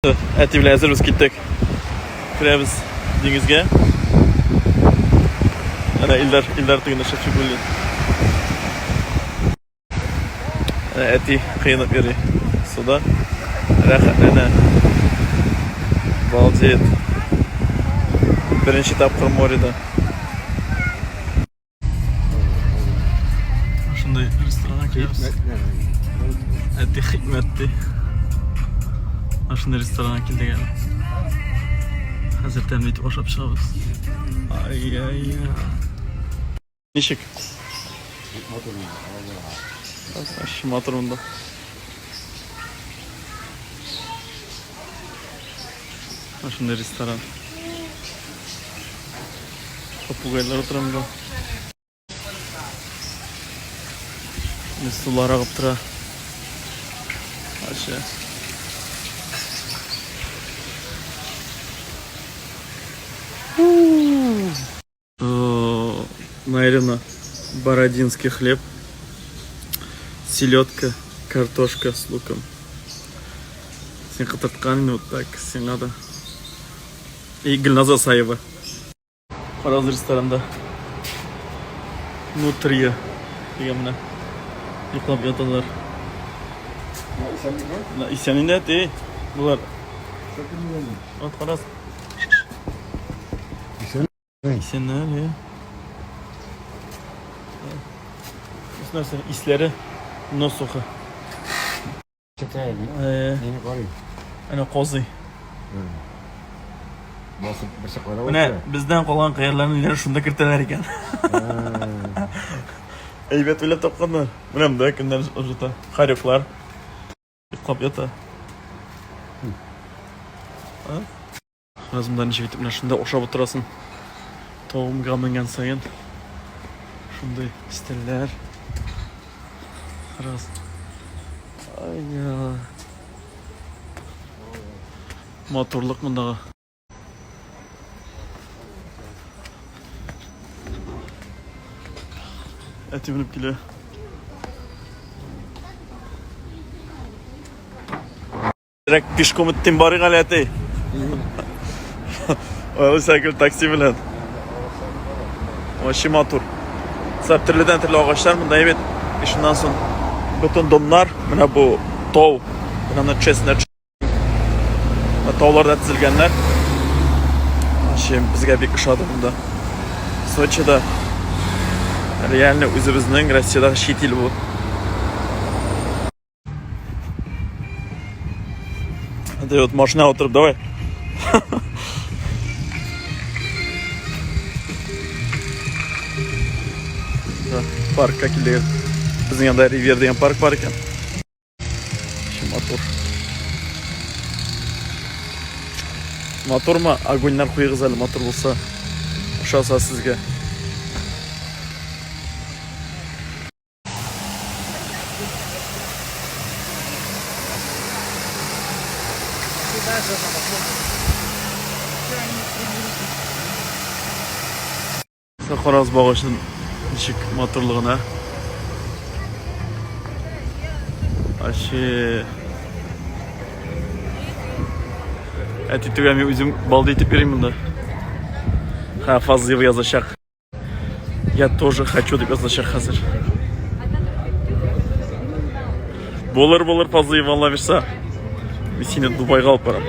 Әти белән әзер без киттек. Керәбез диңгезгә. Әнә Илдар тегендә Шәфигуллин. Әти кыйнап йөри суда. Рәхәтләнә. Балдет. Беренче тапкыр морьда. Шундай ресторанга кирәбез. Әти хикмәтти. Şunda restorana kilde geldi. Hazır temizleyip boşap çıkıyoruz. Ay. Nişik? Şu motorunda. Şunda restoran. Papugaylar oturamda. Sular akıp tura. Aşağı. Наверное, бородинский хлеб, селедка, картошка с луком. Сен кытырткан вот так, сен надо. И Гүлназа Саева. Раз ресторанда. Нутрия. Дегенмен. Йоклап яталар. Исәнинә ти. Булар. Вот карас. Исәннәр, я. Nasıl isleri nosuha. Çekayım. Yeni koyayım. Ana qozi. Nasıl bir şey Ana bizden qalan qayerlarni ileri shunda kirtalar ekan. Aybet o'ylab topganlar. Bilamda kunlar o'zida xariflar. Qop yota. Hazımdan işe bitib mana shunda o'xshab o'tirasin. To'g'imga mingan sayin shunday stillar. Раз. Ay ya. Motorluq bundağı. Eti binip geliyor. Direkt pişkom ettim bari galeti. Oyalı sakil taksi bilen. O şi motor. Saptırlıdan türlü ağaçlar bunda evet. Şundan sonra bütün domlar, mana bu tov, mana chestnut, tovlarda tizilganlar. Şimdi bizga bek ishadi bunda. Sochida realni o'zimizning Rossiyada chet el bu. Hadi вот mashina o'tirib, давай. Parkka keldik. Bizning yanında Riviera degan park bor ekan. Shu motor. Motormi? Agonlar qo'yg'izali motor bo'lsa, o'sha sizga. Xo'roz bog'ishning nishik motorlig'ini Aşı. Attitude mi üzüm balda itip vereyim bunda. Ha fazla yazacak. Я тоже хочу деп yazacak hazır. Болар fazla yuvarla verse. Biz yine Dubai'ga alıp baram.